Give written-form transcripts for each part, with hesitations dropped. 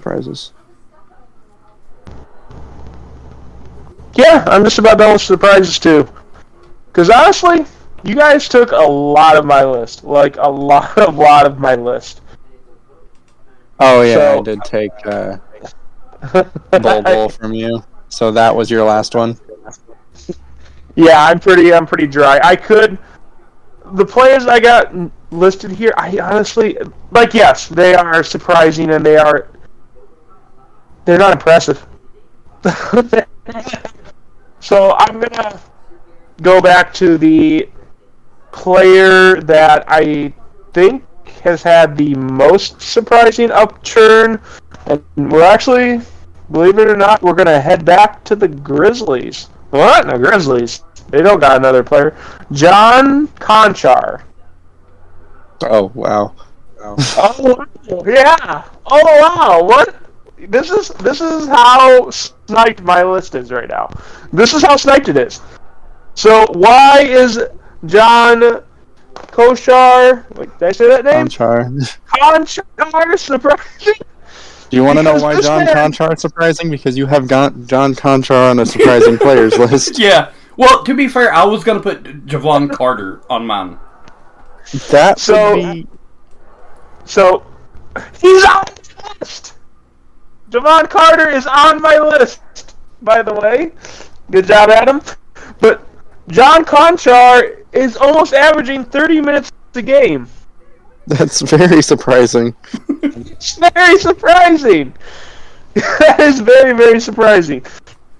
surprises. Yeah, I'm just about done with surprises too. Because honestly, you guys took a lot of my list. Like, a lot of my list. Oh, yeah, I did take Bogle from you. So that was your last one? Yeah, I'm pretty dry. The players I got listed here, I honestly, like, yes, they are surprising and they're not impressive. So I'm going to go back to the player that I think has had the most surprising upturn, and we're actually, believe it or not, we're going to head back to the Grizzlies. What? No, Grizzlies. They don't got another player. John Conchar. Oh, wow. Oh, yeah. Oh, wow. What? This is how sniped my list is right now. This is how sniped it is. So why is John Koshar? Wait, did I say that name? Conchar surprising. Do you want to know why John Conchar is surprising? Because you have got John Conchar on a surprising players list. Yeah. Well, to be fair, I was gonna put Javon Carter on mine. That would be. So he's on the list. Javon Carter is on my list, by the way. Good job, Adam. But John Conchar is almost averaging 30 minutes a game. That's very surprising. It's very surprising. That is very, very surprising.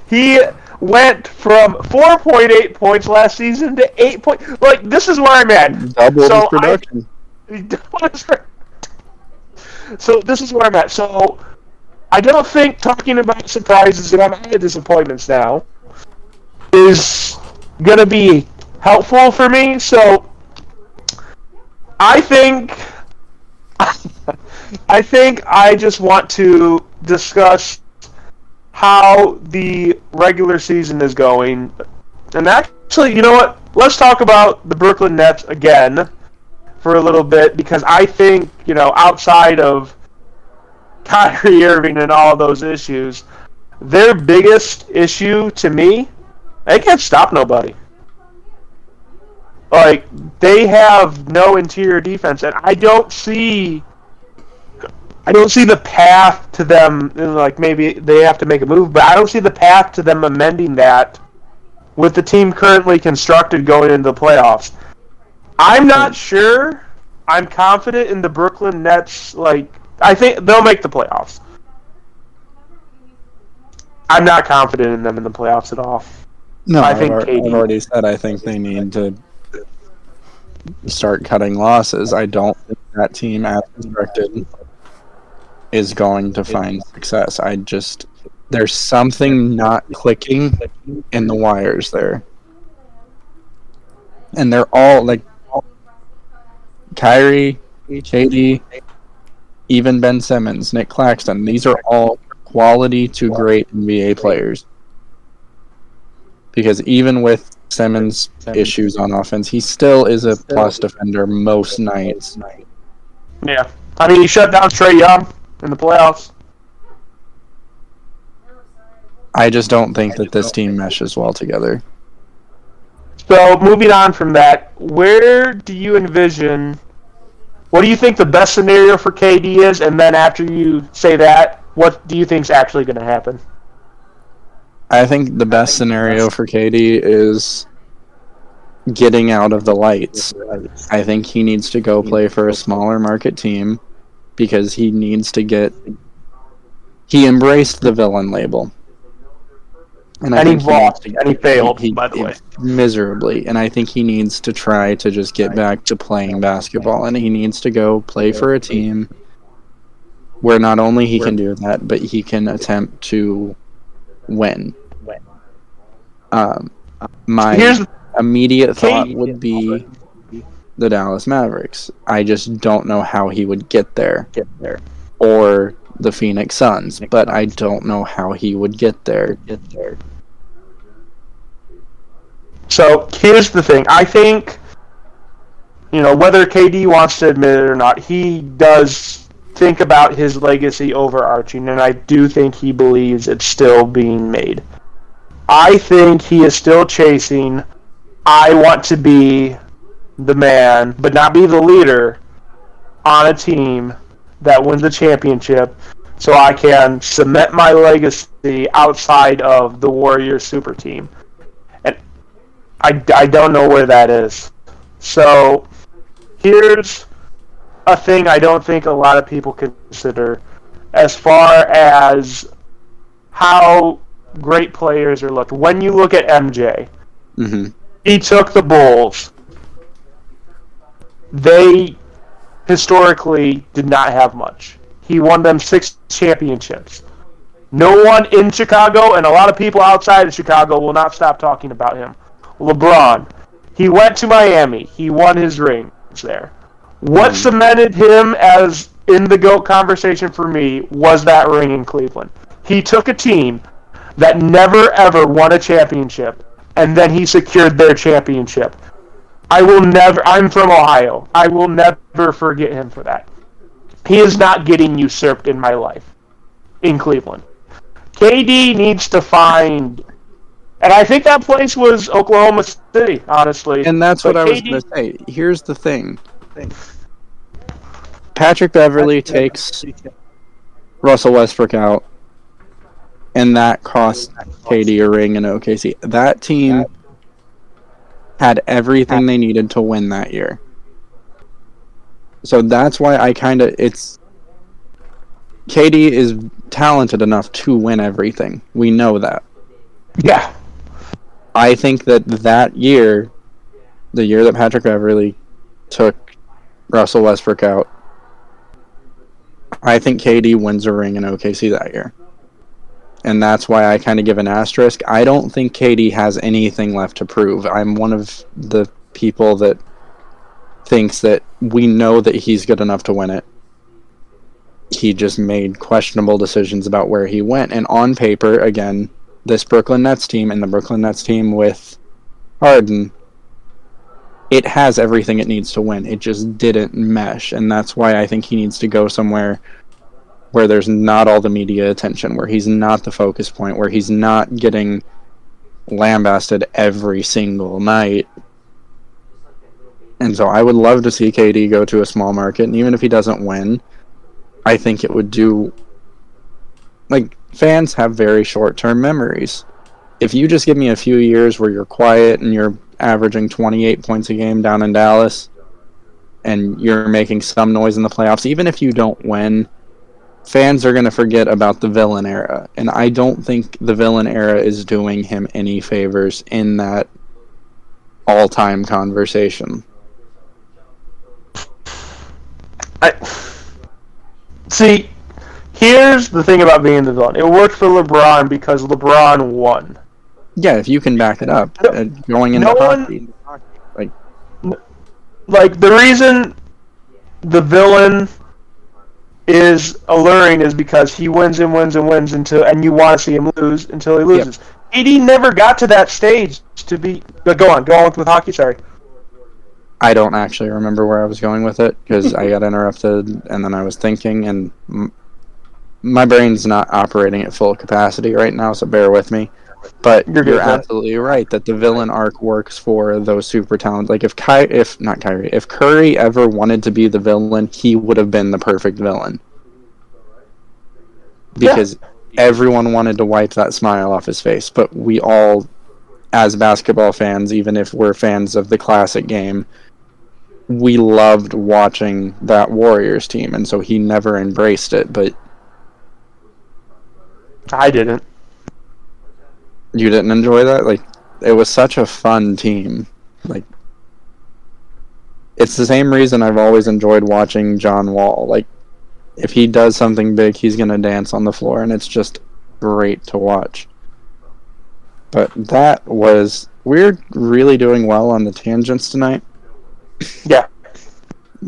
He went from 4.8 points last season to 8 points. Like, this is where I'm at. Double his production. So this is where I'm at. So I don't think talking about surprises, and I'm out of disappointments now, is going to be helpful for me. So I think I just want to discuss how the regular season is going. And actually, you know what? Let's talk about the Brooklyn Nets again for a little bit, because I think, outside of Kyrie Irving and all those issues, their biggest issue to me, they can't stop nobody. Like, they have no interior defense, and I don't see the path to them. Like, maybe they have to make a move, but I don't see the path to them amending that with the team currently constructed going into the playoffs. I'm not sure. I'm confident in the Brooklyn Nets. Like, I think they'll make the playoffs. I'm not confident in them in the playoffs at all. No, I've already said I think they need to start cutting losses. I don't think that team, as constructed, is going to find success. There's something not clicking in the wires there. And they're all, like, Kyrie, KD, even Ben Simmons, Nick Claxton. These are all quality to great NBA players. Because even with Simmons' issues on offense, he still is a plus defender most nights. Yeah. I mean, he shut down Trae Young in the playoffs. I just don't think that this team meshes well together. So, moving on from that, where do you envision... What do you think the best scenario for KD is? And then after you say that, what do you think is actually going to happen? I think the best scenario for KD is getting out of the lights. I think he needs to go play for a smaller market team because he needs to get... He embraced the villain label. And he lost, and he failed, by the way. Miserably. And I think he needs to try to just get back to playing basketball. And he needs to go play for a team where not only he can do that, but he can attempt to win. My immediate thought would be the Dallas Mavericks. I just don't know how he would get there. Or the Phoenix Suns, but I don't know how he would get there. So here's the thing. I think, whether KD wants to admit it or not, he does think about his legacy overarching, and I do think he believes it's still being made. I think he is still chasing, I want to be the man, but not be the leader on a team that wins the championship so I can cement my legacy outside of the Warriors super team. And I don't know where that is. So here's a thing I don't think a lot of people consider as far as how great players are looked. When you look at MJ, he took the Bulls. They historically did not have much. He won them 6 championships. No one in Chicago, and a lot of people outside of Chicago, will not stop talking about him. LeBron, he went to Miami. He won his rings there. What cemented him as in the GOAT conversation for me was that ring in Cleveland. He took a team that never ever won a championship, and then he secured their championship. I'm from Ohio. I will never forget him for that. He is not getting usurped in my life in Cleveland. KD needs to find, and I think that place was Oklahoma City, honestly. And that's what I was going to say. Here's the thing. Patrick Beverley takes Russell Westbrook out, and that cost KD a ring in OKC. That team had everything they needed to win that year. So that's why KD is talented enough to win everything. We know that. Yeah. I think that year, the year that Patrick Beverley took Russell Westbrook out, I think KD wins a ring in OKC that year. And that's why I kind of give an asterisk. I don't think KD has anything left to prove. I'm one of the people that thinks that we know that he's good enough to win it. He just made questionable decisions about where he went. And on paper, again, this Brooklyn Nets team and the Brooklyn Nets team with Harden, it has everything it needs to win. It just didn't mesh. And that's why I think he needs to go somewhere where there's not all the media attention, where he's not the focus point, where he's not getting lambasted every single night. And so I would love to see KD go to a small market, and even if he doesn't win, I think it would do... Like, fans have very short-term memories. If you just give me a few years where you're quiet and you're averaging 28 points a game down in Dallas, and you're making some noise in the playoffs, even if you don't win, fans are going to forget about the villain era. And I don't think the villain era is doing him any favors in that all-time conversation. See, here's the thing about being the villain. It worked for LeBron because LeBron won. Yeah, if you can back it up. Going into hockey. Like, the reason the villain is alluring is because he wins and wins and wins and you want to see him lose until he loses. Yep. AD never got to that stage to be... Go on with hockey, sorry. I don't actually remember where I was going with it because I got interrupted and then I was thinking, and my brain's not operating at full capacity right now, so bear with me. But you're absolutely right that the villain arc works for those super talented. Like if Curry ever wanted to be the villain, he would have been the perfect villain. Because everyone wanted to wipe that smile off his face, but we all, as basketball fans, even if we're fans of the classic game, we loved watching that Warriors team, and so he never embraced it, but... I didn't. You didn't enjoy that? Like, it was such a fun team. Like, it's the same reason I've always enjoyed watching John Wall. Like, if he does something big, he's gonna dance on the floor, and it's just great to watch. But that was... We're really doing well on the tangents tonight. Yeah.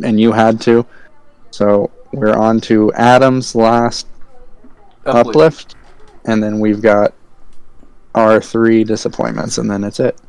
And you had to. So, we're on to Adam's last uplift. And then we've got our 3 disappointments, and then it's it.